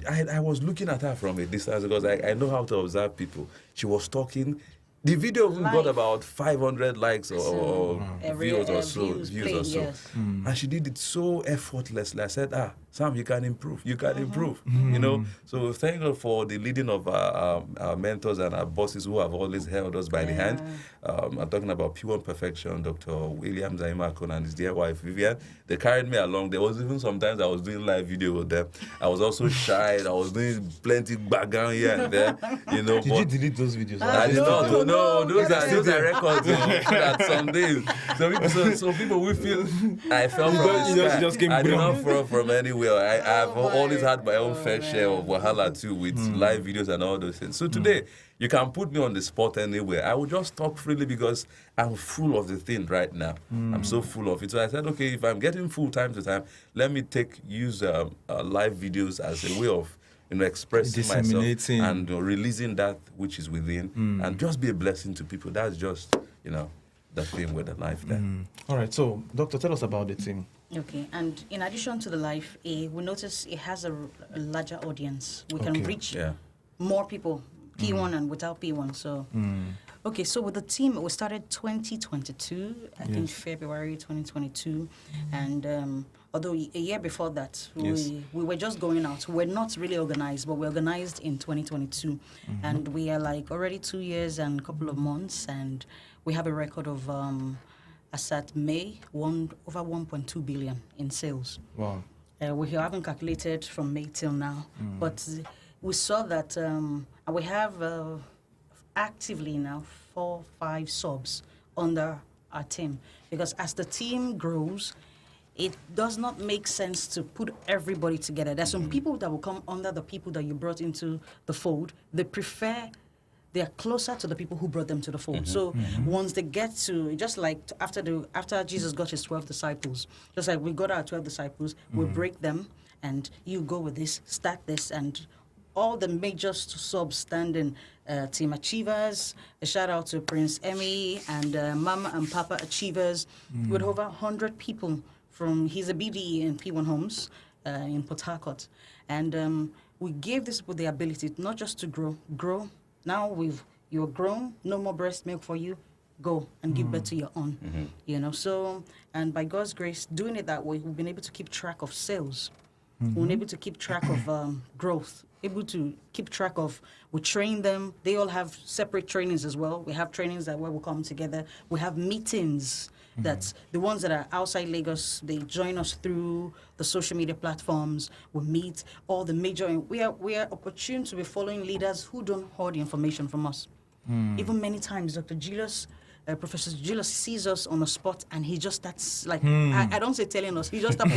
I was looking at her from a distance because I know how to observe people. She was talking. The video got about 500 likes or views or so. And she did it so effortlessly. I said, Sam, you can improve. You can improve. You know. So thank God for the leading of our mentors and our bosses who have always held us by the hand. I'm talking about P1 Perfection, Dr. William Zaimakon and his dear wife Vivian. They carried me along. There was even sometimes I was doing live video with them. I was also shy. I was doing plenty background here and there. You know. Did you delete those videos? I did not. No, those are records. That some days, so people will feel I fell from the sky. I did not fall from anywhere. I've always had my own fair share of wahala too with live videos and all those things. So today, you can put me on the spot anywhere. I will just talk freely because I'm full of the thing right now. I'm so full of it. So I said, okay, if I'm getting full time to time, let me use live videos as a way of expressing myself and releasing that which is within and just be a blessing to people. That's just, the thing with the life there. All right, so Doctor, tell us about the team. Okay, and in addition to the life, we notice it has a larger audience. We can reach more people, P1 and without P1. So, okay, so with the team, we started 2022, I think February 2022, and although a year before that, we were just going out. We're not really organized, but we're organized in 2022. And we are like already 2 years and a couple of months, and we have a record of, as at May, over 1.2 billion in sales. Wow. We haven't calculated from May till now, but we saw that we have actively now 4-5 subs under our team. Because as the team grows, it does not make sense to put everybody together. There's some people that will come under the people that you brought into the fold. They are closer to the people who brought them to the fold. So once they get to, just like after Jesus got his 12 disciples, just like we got our 12 disciples, we break them, and you go with this, start this, and all the major substanding team achievers. A shout out to Prince Emmy and Mama and Papa Achievers, with over 100 people. He's a BDE in P1 Homes in Port Harcourt. And we gave this people the ability not just to grow. Now you're grown, no more breast milk for you, go and give birth to your own. So, and by God's grace, doing it that way, we've been able to keep track of sales. We've been able to keep track of growth, able to keep track of, we train them. They all have separate trainings as well. We have trainings where we come together. We have meetings. That's the ones that are outside Lagos. They join us through the social media platforms. We meet all the major. We are opportune to be following leaders who don't hoard information from us. Even many times, Dr. Julius, Professor Julius sees us on the spot, and he just starts like I don't say telling us. He just starts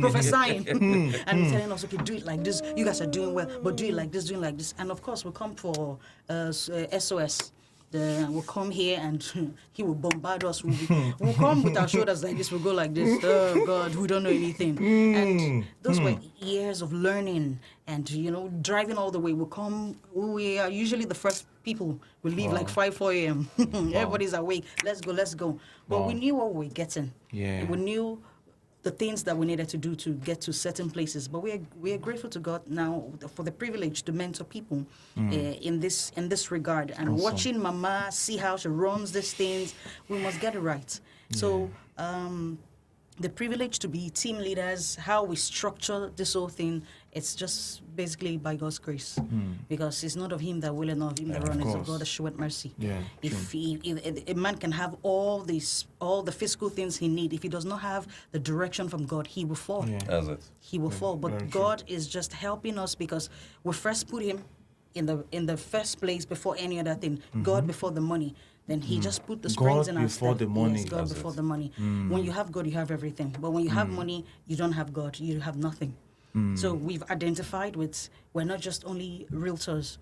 prophesying and telling us, okay, do it like this. You guys are doing well, but do it like this, doing like this. And of course, we come for SOS. We'll come here and he will bombard us. We'll come with our shoulders like this. We'll go like this. Oh, God, we don't know anything. And those were years of learning and, driving all the way. We'll come. We are usually the first people. We leave like 4 a.m. Everybody's awake. Let's go. But we knew what we were getting. Yeah. We knew the things that we needed to do to get to certain places. But we are grateful to God now for the privilege to mentor people in this regard. And watching Mama see how she runs these things, we must get it right. Yeah. So the privilege to be team leaders, how we structure this whole thing, it's just basically by God's grace. Because it's not of him that willeth, nor of him that runneth, it's of God that showeth mercy. Yeah, if a man can have all the physical things he needs, if he does not have the direction from God, he will fall. Yeah. He will fall. But God is just helping us because we first put him in the first place before any other thing. God before the money. Then he just put the springs in our step. God before the money. Yes, God before the money. When you have God, you have everything. But when you have money, you don't have God. You have nothing. So we've identified we're not just only realtors.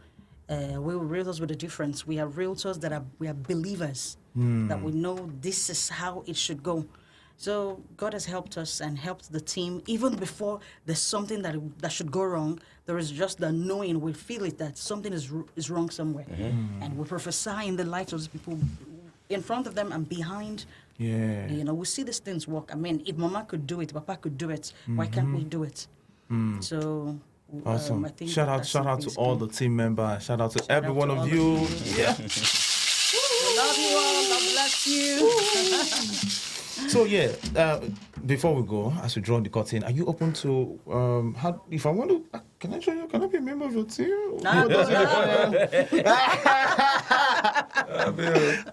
We're realtors with a difference. We are realtors we are believers. That we know this is how it should go. So God has helped us and helped the team. Even before there's something that should go wrong, there is just the knowing, we feel it, that something is wrong somewhere. And we prophesy in the lives of the people in front of them and behind. Yeah. You know, we see these things work. I mean, if Mama could do it, Papa could do it, why can't we do it? So, Awesome. I think Shout out to all the team members. Shout out to every one of you. Yeah. We love you all. God bless you. So yeah, before we go, as we draw the curtain, are you open to how? If I want to, can I join you? Can I be a member of your team?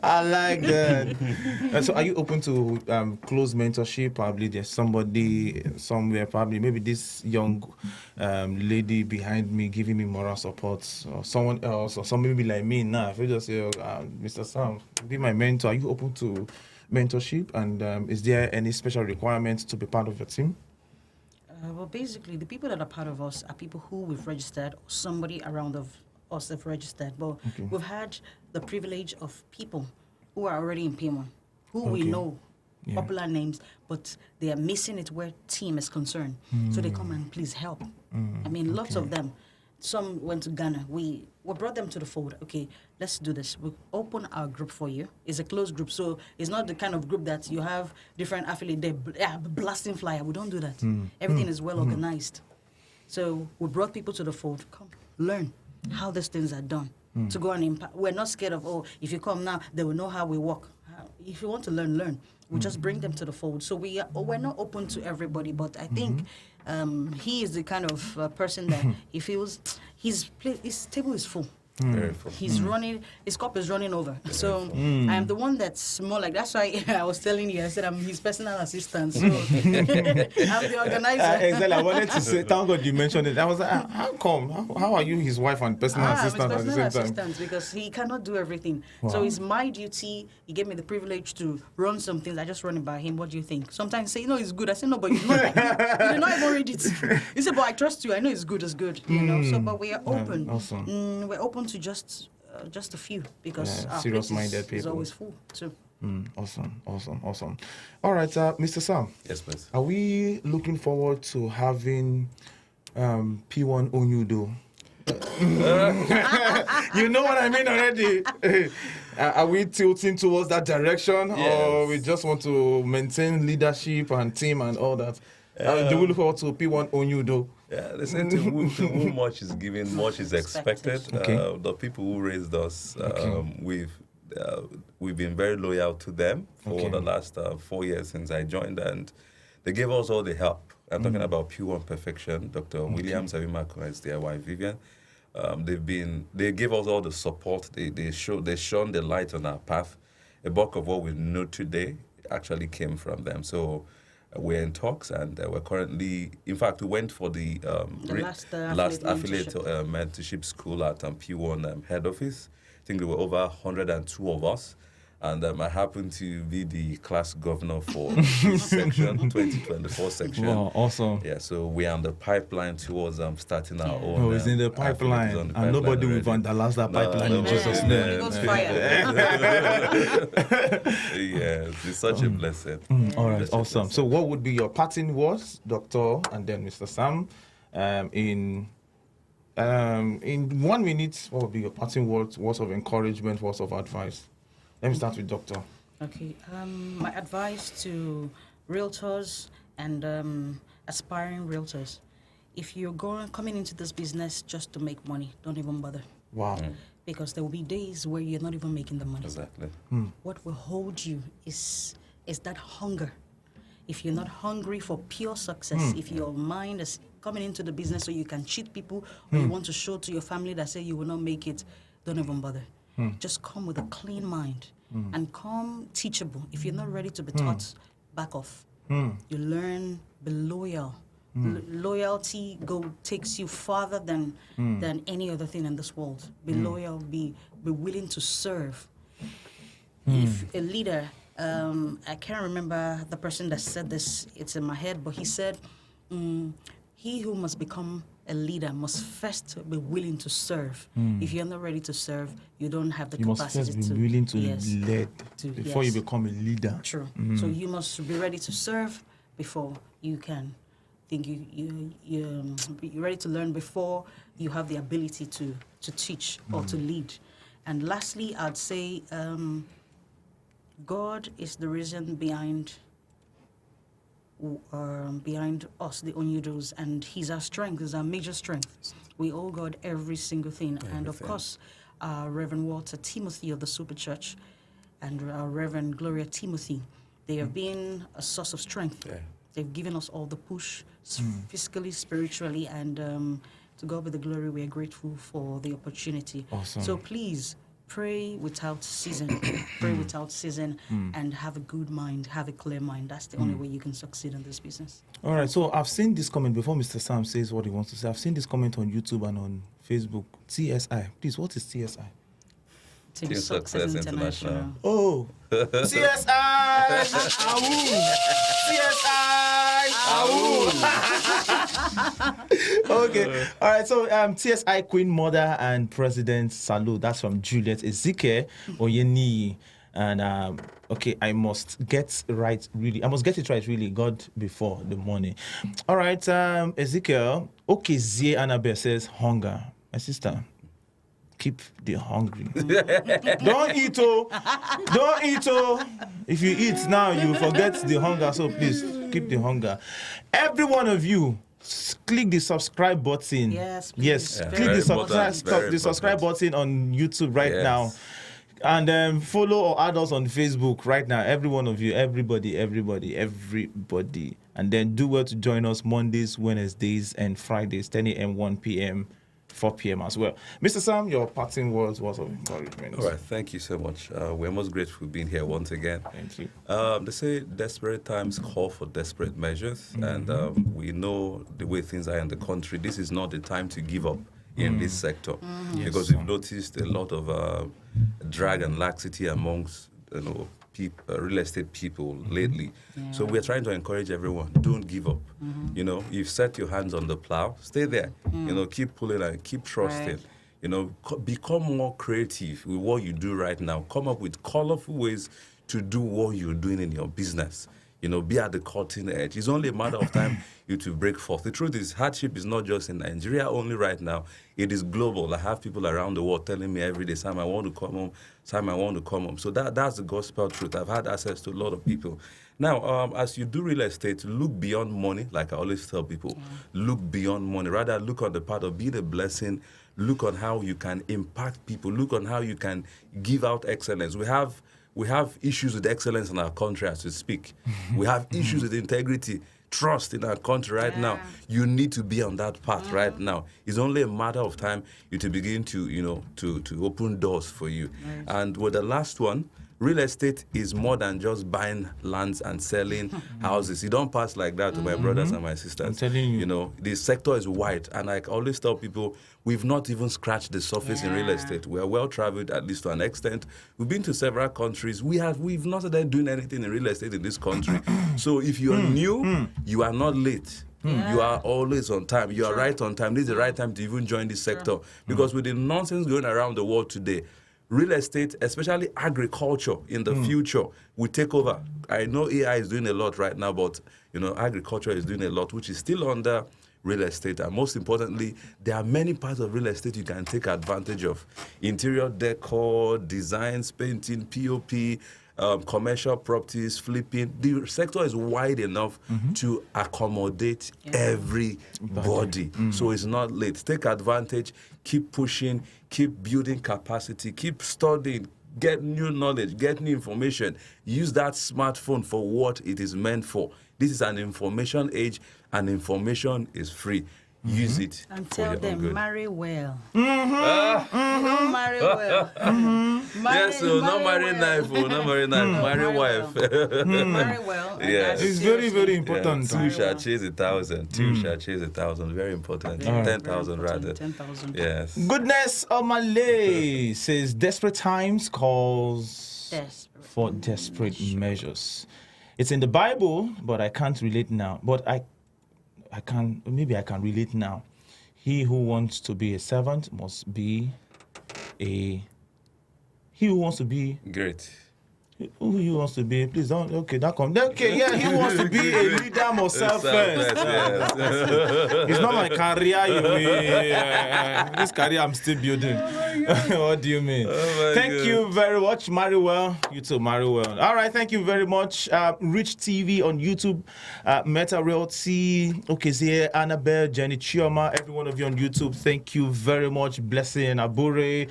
I like that. So, are you open to close mentorship? Probably there's somebody somewhere. Probably maybe this young lady behind me giving me moral support, or someone else, or somebody like me now. If you just say, Mr. Sam, be my mentor. Are you open to mentorship, and is there any special requirements to be part of your team? Well, basically, the people that are part of us are people who we've registered, or somebody around us have registered. But we've had the privilege of people who are already in P1, who we know, popular names, but they are missing it where team is concerned. So they come and please help. I mean, lots of them. Some went to Ghana. We brought them to the fold. Okay, let's do this. We'll open our group for you. It's a closed group, so it's not the kind of group that you have different affiliates. They're blasting flyer. We don't do that. Everything is well organized. So we brought people to the fold. Come, learn how these things are done. To go and impact. We're not scared of, if you come now, they will know how we work. If you want to learn. We just bring them to the fold. So we're not open to everybody, but I think he is the kind of person that he feels his table is full. Very full. He's running, his cup is running over. So I'm the one that's more like, that's why I was telling you, I said I'm his personal assistant. So I'm the organizer. Exactly. I wanted to say, thank God you mentioned it. I was like, how come? How are you his wife and personal assistant I'm at his the personal same time? assistant because he cannot do everything. Wow. So it's my duty. He gave me the privilege to run some things. I just run it by him. What do you think? Sometimes he say, it's good. I say, no, but you did not even read it. He said, but I trust you. I know it's good. It's good. You know. So, but we are open. Awesome. We're open to just a few because our serious-minded plate is people. always full. So. Awesome. All right, Mr. Sam. Yes, please. Are we looking forward to having P1 Onyudo? You know what I mean already. Are we tilting towards that direction, or we just want to maintain leadership and team and all that? Do we look forward to P1 Onyudo? Yeah, they say to whom much is given, much is expected. Okay. The people who raised us, we've been very loyal to them for the last 4 years since I joined, and they gave us all the help. I'm talking about P1 Perfection. Dr. Williams, Avimako, and their wife Vivian. They gave us all the support. They shone the light on our path. A bulk of what we know today actually came from them. So we're in talks, and we're currently, in fact, we went for the last affiliate mentorship school at P1 head office. I think there were over 102 of us. And I happen to be the class governor for this section, 2024 section. Wow, awesome. Yeah, so we are on the pipeline towards starting our own. Oh, it's in the pipeline. And nobody will vandalize that pipeline in Jesus' name. Yes, it's such a blessing. All right, awesome. So what would be your parting words, Doctor, and then Mr. Sam, in 1 minute, what would be your parting words of encouragement, words of advice? Let me start with Doctor. Okay. My advice to realtors and aspiring realtors: if you're coming into this business just to make money, don't even bother. Wow. Because there will be days where you're not even making the money. Exactly. What will hold you is that hunger. If you're not hungry for pure success, if your mind is coming into the business so you can cheat people, or you want to show to your family that say you will not make it, don't even bother. Just come with a clean mind and come teachable. If you're not ready to be taught, back off. You learn, be loyal. Loyalty takes you farther than any other thing in this world. Be loyal, be willing to serve. If a leader, I can't remember the person that said this, it's in my head, but he said, he who must become a leader must first be willing to serve. If you're not ready to serve, you don't have the You must capacity first be to willing to yes, lead to- before yes. you become a leader. True. So you must be ready to serve before you can think you're ready to learn before you have the ability to teach or to lead. And lastly, I'd say God is the reason behind us, the Onyudos, and He's our strength, He's our major strength. We owe God every single thing. And of course, Reverend Walter Timothy of the Super Church and Reverend Gloria Timothy, they have been a source of strength. Yeah. They've given us all the push, physically, spiritually, and to God be the glory. We are grateful for the opportunity. Awesome. So please, pray without season. Pray without season and have a good mind, have a clear mind. That's the only way you can succeed in this business. All right, so I've seen this comment before Mr. Sam says what he wants to say. I've seen this comment on YouTube and on Facebook. TSI. Please, what is TSI? Team Success Success International. International. Oh, CSI! CSI! Okay, all right. So, TSI Queen Mother and President Salute. That's from Juliet Ezekiel Oyeni. And okay, I must get it right. Really, God before the morning. All right, Ezekiel. Okay, Zie Annabelle says hunger. My sister. Keep the hungry. Don't eat, Don't eat, If you eat now, you forget the hunger. So please keep the hunger. Every one of you, click the subscribe button. Yes, please. Yes. Yeah, Click the subscribe button on YouTube right now. And follow or add us on Facebook right now. Every one of you, everybody. And then do well to join us Mondays, Wednesdays, and Fridays, 10 a.m., 1 p.m., 4 p.m. as well. Mr. Sam, your parting words of encouragement. All right, thank you so much. We're most grateful being here once again. Thank you. They say desperate times call for desperate measures, and we know the way things are in the country. This is not the time to give up in this sector, because we've noticed a lot of drag and laxity amongst real estate people lately. So we're trying to encourage everyone, don't give up. You've set your hands on the plow, stay there. Keep pulling and keep trusting. Right. Become more creative with what you do right now. Come up with colorful ways to do what you're doing in your business. Be at the cutting edge. It's only a matter of time you to break forth. The truth is, hardship is not just in Nigeria only right now. It is global. I have people around the world telling me every day, Sam, I want to come home. Sam, I want to come home. So that's the gospel truth. I've had access to a lot of people. Now, as you do real estate, look beyond money, like I always tell people. Look beyond money. Rather, look on the part of being a blessing. Look on how you can impact people. Look on how you can give out excellence. We have issues with excellence in our country as we speak. We have issues with integrity, trust in our country right now. You need to be on that path right now. It's only a matter of time you to begin to, to open doors for you. Nice. And with the last one, real estate is more than just buying lands and selling houses. You don't pass like that to my brothers and my sisters. I'm telling you. The sector is wide. And I always tell people, we've not even scratched the surface in real estate. We are well traveled, at least to an extent. We've been to several countries. We've not started doing anything in real estate in this country. So if you're new, you are not late. You are always on time. You are right on time. This is the right time to even join this sector. Because with the nonsense going around the world today, real estate, especially agriculture in the future, will take over. I know AI is doing a lot right now, but agriculture is doing a lot, which is still under real estate. And most importantly, there are many parts of real estate you can take advantage of. Interior decor, designs, painting, POP, commercial properties, flipping. The sector is wide enough to accommodate everybody. So it's not late. Take advantage, keep pushing, keep building capacity, keep studying, get new knowledge, get new information. Use that smartphone for what it is meant for. This is an information age, and information is free. Use it And for tell your own them, good. marry well. Don't marry well. Yes, so not marry knife, not marry knife, marry wife. Marry well. and Yes. that's It's very, very seriously- important. Two shall chase 1,000. Two shall chase 1,000. Very important. Very, 10,000 very rather. important. 10,000. Yes. Goodness of Malay says desperate times calls Desperate for desperate measures. It's in the Bible, but I can't relate now. But maybe I can relate now. He who wants to be a servant must be a... He who wants to be... Great. Who he wants to be? Please don't. Okay, that come. Okay, yeah, he wants to be a leader must serve first. Yes. It's not my career. This career I'm still building. What do you mean? Thank you very much, marry well. You too, marry well. All right, thank you very much. Rich TV on YouTube, Meta Realty, Okezie, Annabelle, Jenny Chioma, every one of you on YouTube. Thank you very much. Blessing Abure,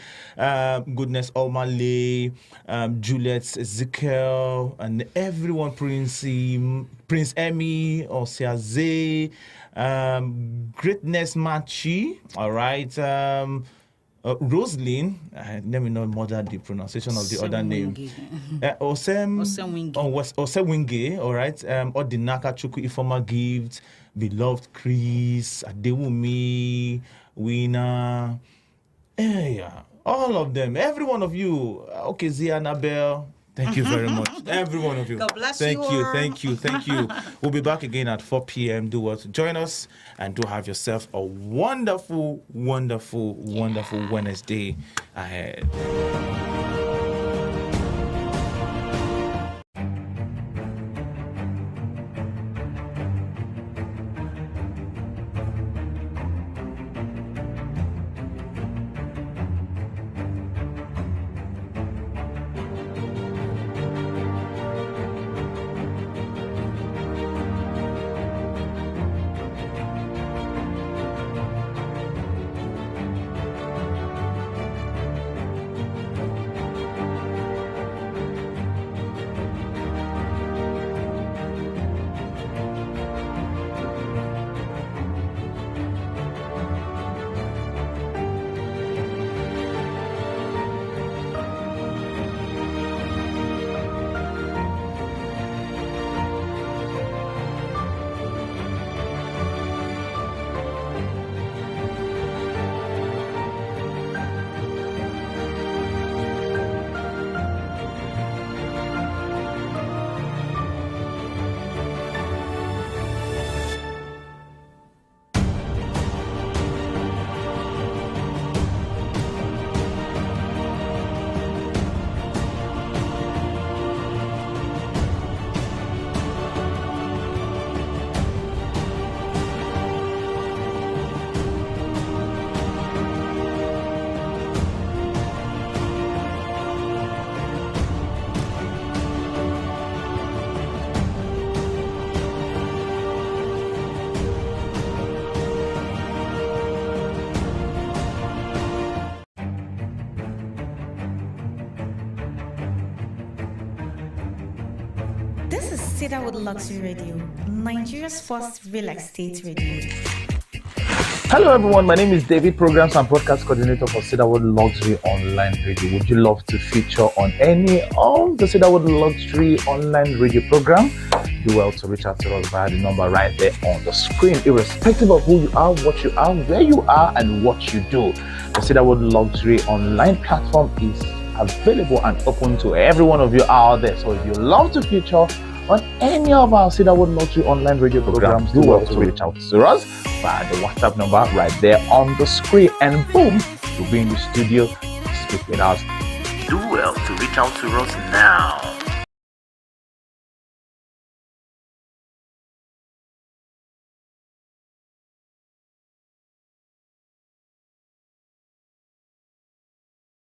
Goodness Omale, Juliet Ezekiel, and everyone, Prince Emmy, Osiaze, Greatness Machi, all right, Roslyn, let me know mother the pronunciation of the other name. Osewinge, all right, Odinaka Chukwu Ifoma Gift, Beloved Chris, Adewumi, Wina, yeah, all of them, every one of you, Okezie, Annabelle. Thank you very much. Every one of you. God bless Thank you. Thank you. We'll be back again at 4 p.m. Do what? Join us and do have yourself a wonderful, wonderful, wonderful Wednesday ahead. This is Cedarwood Luxury Radio, Nigeria's first real estate radio. Hello everyone, my name is David, Programs and Broadcast Coordinator for Cedarwood Luxury Online Radio. Would you love to feature on any of the Cedarwood Luxury Online Radio program? Do well to reach out to us via the number right there on the screen, irrespective of who you are, what you are, where you are, and what you do. The Cedarwood Luxury Online platform is available and open to every one of you out there. So if you love to feature on any of our Cedarwood Luxury Online Radio programs, do well to reach out to us via the WhatsApp number right there on the screen, and boom, you'll be in the studio to speak with us. Do well to reach out to us now.